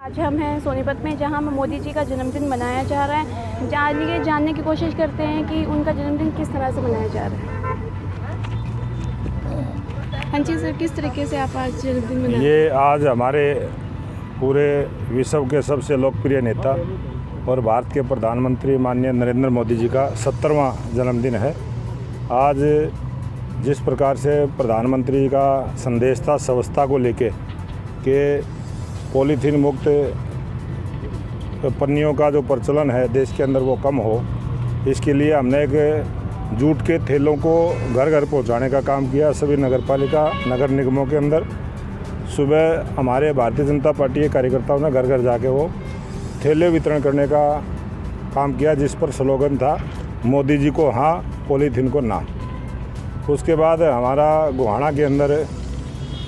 आज हम हैं सोनीपत में, जहां मोदी जी का जन्मदिन मनाया जा रहा है। जानने की कोशिश करते हैं कि उनका जन्मदिन किस तरह से मनाया जा रहा है। हाँ जी सर, किस तरीके से आप आज जन्मदिन मना? ये आज हमारे पूरे विश्व के सबसे लोकप्रिय नेता और भारत के प्रधानमंत्री माननीय नरेंद्र मोदी जी का 70वां जन्मदिन है। आज जिस प्रकार से प्रधानमंत्री का संदेश था स्वच्छता को लेके कि पॉलीथीन मुक्त पन्नियों का जो प्रचलन है देश के अंदर वो कम हो, इसके लिए हमने एक जूट के थैलों को घर घर पहुंचाने का काम किया। सभी नगरपालिका नगर निगमों के अंदर सुबह हमारे भारतीय जनता पार्टी के कार्यकर्ताओं ने घर घर जाके वो थैले वितरण करने का काम किया, जिस पर स्लोगन था मोदी जी को हाँ, पॉलीथीन को ना। उसके बाद हमारा गोहाना के अंदर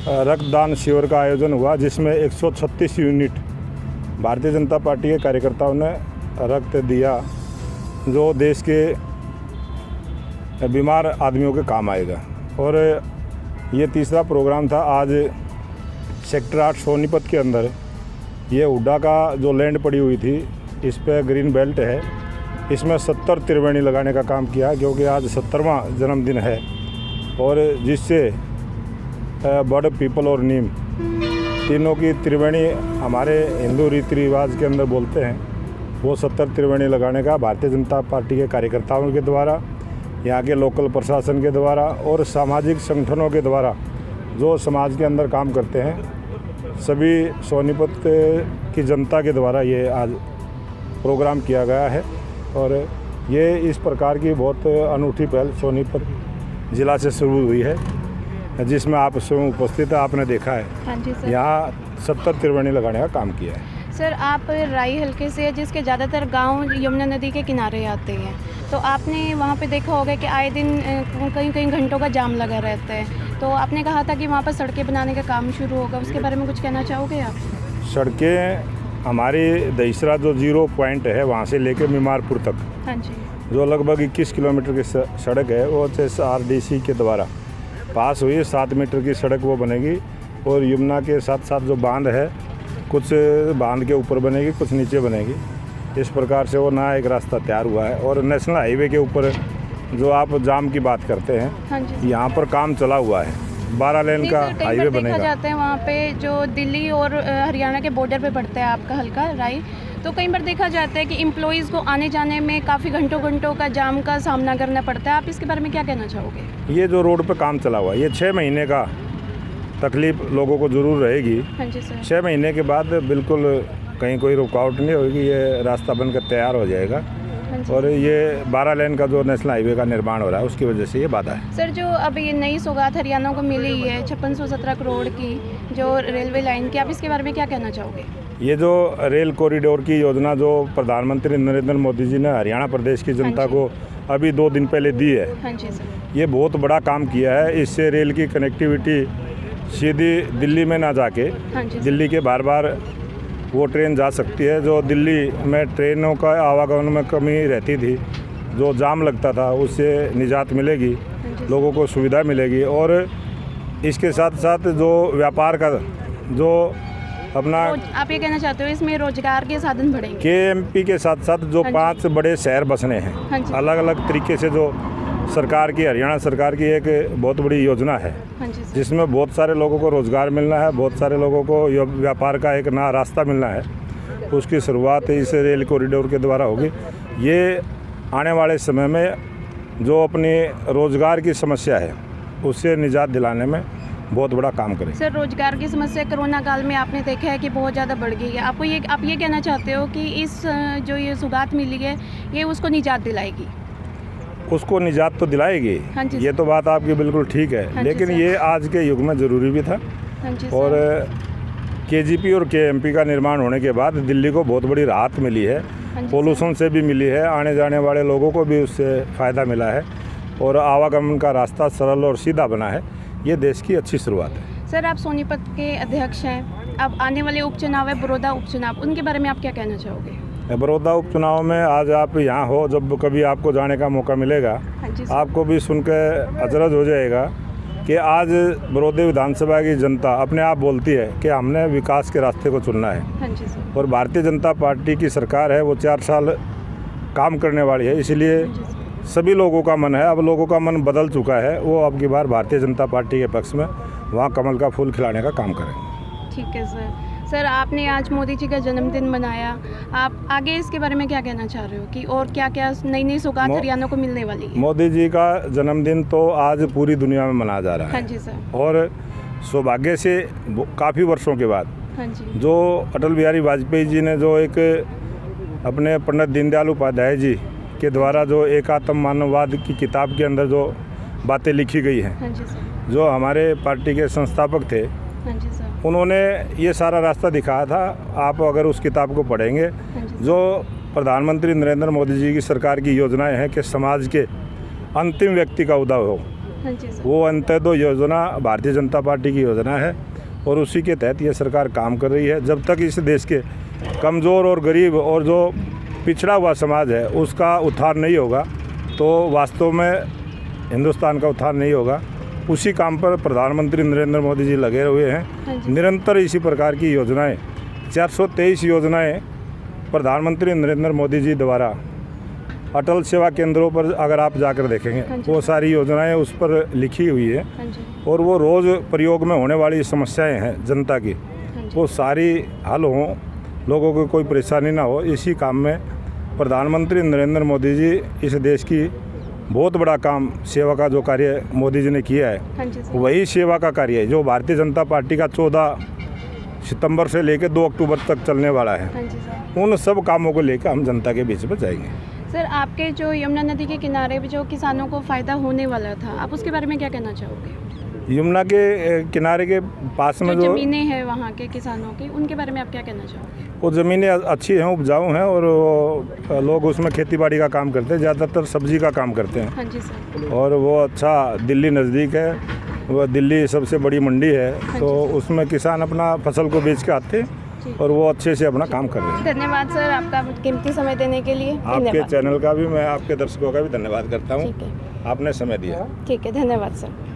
रक्तदान शिविर का आयोजन हुआ, जिसमें 136 यूनिट भारतीय जनता पार्टी के कार्यकर्ताओं ने रक्त दिया, जो देश के बीमार आदमियों के काम आएगा। और ये तीसरा प्रोग्राम था आज सेक्टर 8 सोनीपत के अंदर। ये हुड्डा का जो लैंड पड़ी हुई थी, इस पे ग्रीन बेल्ट है, इसमें 70 त्रिवेणी लगाने का काम किया, क्योंकि आज 70वां जन्मदिन है। और जिससे बड़, पीपल और नीम तीनों की त्रिवेणी हमारे हिंदू रीति रिवाज के अंदर बोलते हैं, वो 70 त्रिवेणी लगाने का भारतीय जनता पार्टी के कार्यकर्ताओं के द्वारा, यहाँ के लोकल प्रशासन के द्वारा और सामाजिक संगठनों के द्वारा जो समाज के अंदर काम करते हैं, सभी सोनीपत की जनता के द्वारा ये आज प्रोग्राम किया गया है। और ये इस प्रकार की बहुत अनूठी पहल सोनीपत ज़िला से शुरू हुई है, जिसमें आप स्वयं उपस्थित है, आपने देखा है। हाँ जी सर। यहाँ 70 त्रिवेणी लगाने का काम किया है। सर, आप राई हल्के से, जिसके ज़्यादातर गांव यमुना नदी के किनारे आते हैं, तो आपने वहाँ पे देखा होगा कि आए दिन कई कई घंटों का जाम लगा रहता है। तो आपने कहा था कि वहाँ पर सड़कें बनाने का काम शुरू होगा, उसके बारे में कुछ कहना चाहोगे आप? सड़कें हमारी दहीसरा जो 0 पॉइंट है, वहाँ से लेकर मीमारपुर तक, हाँ जी, जो लगभग 21 किलोमीटर की सड़क है, वो SRDC के द्वारा पास हुई। 7 मीटर की सड़क वो बनेगी। और यमुना के साथ साथ जो बांध है, कुछ बांध के ऊपर बनेगी, कुछ नीचे बनेगी। इस प्रकार से वो नया एक रास्ता तैयार हुआ है। और नेशनल हाईवे के ऊपर जो आप जाम की बात करते हैं, हाँ जी, यहाँ पर काम चला हुआ है। 12 लेन का हाईवे बनेगा। देखा जाता है वहाँ पे जो दिल्ली और हरियाणा के बॉर्डर पे पड़ता है आपका हल्का राई, तो कई बार देखा जाता है कि एम्प्लॉइज़ को आने जाने में काफ़ी घंटों का जाम का सामना करना पड़ता है। आप इसके बारे में क्या कहना चाहोगे? ये जो रोड पे काम चला हुआ है, ये 6 महीने का तकलीफ लोगों को ज़रूर रहेगी। हाँ जी सर। 6 महीने के बाद बिल्कुल कहीं कोई रुकावट नहीं होगी, ये रास्ता बनकर तैयार हो जाएगा। और ये 12 लेन का जो नेशनल हाईवे का निर्माण हो रहा है, उसकी वजह से ये बाधा है। सर, जो अब ये नई सौगात हरियाणा को मिली है 5617 करोड़ की, जो रेलवे लाइन की, आप इसके बारे में क्या कहना चाहोगे? ये जो रेल कॉरिडोर की योजना जो प्रधानमंत्री नरेंद्र मोदी जी ने हरियाणा प्रदेश की जनता को अभी 2 दिन पहले दी है, हाँ जी सर, ये बहुत बड़ा काम किया है। इससे रेल की कनेक्टिविटी सीधी दिल्ली में ना जाके, हाँ जी, दिल्ली के बार वो ट्रेन जा सकती है। जो दिल्ली में ट्रेनों का आवागमन में कमी रहती थी, जो जाम लगता था, उससे निजात मिलेगी, लोगों को सुविधा मिलेगी। और इसके साथ साथ जो व्यापार का जो अपना, आप ये कहना चाहते हो इसमें रोजगार के साधन बढ़ेंगे? KMP के साथ साथ जो 5 बड़े शहर बसने हैं, अलग अलग तरीके से, जो सरकार की, हरियाणा सरकार की एक बहुत बड़ी योजना है, जिसमें बहुत सारे लोगों को रोज़गार मिलना है, बहुत सारे लोगों को व्यापार का एक नया रास्ता मिलना है। उसकी शुरुआत इस रेल कॉरिडोर के द्वारा होगी। ये आने वाले समय में जो अपनी रोज़गार की समस्या है, उससे निजात दिलाने में बहुत बड़ा काम करें। सर, रोजगार की समस्या कोरोना काल में आपने देखा है कि बहुत ज़्यादा बढ़ गई है। आप ये कहना चाहते हो कि इस जो ये सौगात मिली है, ये उसको निजात दिलाएगी? उसको निजात तो दिलाएगी, हाँ जी, ये तो बात आपकी बिल्कुल ठीक है। हाँ, लेकिन ये आज के युग में ज़रूरी भी था। हाँ जी, और KGP और KMP का निर्माण होने के बाद दिल्ली को बहुत बड़ी राहत मिली है, पोल्यूशन से भी मिली है, आने जाने वाले लोगों को भी उससे फ़ायदा मिला है, और आवागमन का रास्ता सरल और सीधा बना है। ये देश की अच्छी शुरुआत है। सर, आप सोनीपत के अध्यक्ष हैं। अब आने वाले उपचुनाव है, बड़ौदा उपचुनाव, उनके बारे में आप क्या कहना चाहोगे? बड़ौदा उपचुनाव में आज आप यहाँ हो, जब कभी आपको जाने का मौका मिलेगा, हाँ जी, आपको भी सुनकर अचरज हो जाएगा कि आज बड़ौदा विधानसभा की जनता अपने आप बोलती है कि हमने विकास के रास्ते को चुनना है। हाँ जी सर। और भारतीय जनता पार्टी की सरकार है, वो 4 साल काम करने वाली है, इसलिए हाँ जी सर। सभी लोगों का मन है, अब लोगों का मन बदल चुका है, वो अब की बार भारतीय जनता पार्टी के पक्ष में वहाँ कमल का फूल खिलाने का काम करेंगे। ठीक है सर। सर आपने आज मोदी जी का जन्मदिन मनाया, आप आगे इसके बारे में क्या कहना चाह रहे हो कि और क्या क्या नई नई सौगात हरियाणा को मिलने वाली है? मोदी जी का जन्मदिन तो आज पूरी दुनिया में मनाया जा रहा है। हाँ जी सर। और सौभाग्य से काफ़ी वर्षों के बाद हाँ जी। जो अटल बिहारी वाजपेयी जी ने जो एक अपने पंडित दीनदयाल उपाध्याय जी के द्वारा जो एकात्म मानववाद की किताब के अंदर जो बातें लिखी गई हैं, हाँ जी सर। जो हमारे पार्टी के संस्थापक थे, हाँ जी सर। उन्होंने ये सारा रास्ता दिखाया था। आप अगर उस किताब को पढ़ेंगे, हाँ जी। जो प्रधानमंत्री नरेंद्र मोदी जी की सरकार की योजनाएं हैं कि समाज के अंतिम व्यक्ति का उद्धार हो, हाँ जी सर। वो अंत्योदय योजना भारतीय जनता पार्टी की योजना है और उसी के तहत ये सरकार काम कर रही है। जब तक इस देश के कमज़ोर और गरीब और जो पिछड़ा हुआ समाज है उसका उद्धार नहीं होगा, तो वास्तव में हिंदुस्तान का उद्धार नहीं होगा। उसी काम पर प्रधानमंत्री नरेंद्र मोदी जी लगे हुए हाँ हैं। जी। निरंतर इसी प्रकार की योजनाएं 423 योजनाएं प्रधानमंत्री नरेंद्र मोदी जी द्वारा अटल सेवा केंद्रों पर अगर आप जाकर देखेंगे, हाँ जी। वो सारी योजनाएं उस पर लिखी हुई है हाँ जी। और वो रोज़ प्रयोग में होने वाली समस्याएं हैं जनता की, हाँ जी। वो सारी हल हों, लोगों को कोई परेशानी ना हो। इसी काम में प्रधानमंत्री नरेंद्र मोदी जी इस देश की बहुत बड़ा काम सेवा का जो कार्य मोदी जी ने किया है, हाँ जी सर। वही सेवा का कार्य है जो भारतीय जनता पार्टी का 14 सितंबर से लेकर 2 अक्टूबर तक चलने वाला है। हाँ जी सर। उन सब कामों को लेकर हम जनता के बीच में जाएंगे। सर आपके जो यमुना नदी के किनारे पे जो किसानों को फ़ायदा होने वाला था, आप उसके बारे में क्या कहना चाहोगे? यमुना के किनारे के पास में जो जो ज़मीनें हैं वहाँ के किसानों की, उनके बारे में आप क्या कहना चाहोगे? वो ज़मीनें अच्छी हैं, उपजाऊ हैं और वो लोग उसमें खेतीबाड़ी का काम करते हैं, ज़्यादातर सब्जी का काम करते हैं। हाँ जी सर। और वो अच्छा, दिल्ली नज़दीक है, वो दिल्ली सबसे बड़ी मंडी है, तो उसमें किसान अपना फसल को बेच के आते हैं और वो अच्छे से अपना काम कर रहे हैं। धन्यवाद सर आपका कीमती समय देने के लिए। आपके धन्यवाद। चैनल का भी, मैं आपके दर्शकों का भी धन्यवाद करता हूँ, ठीक है। आपने समय दिया। ठीक है, धन्यवाद सर।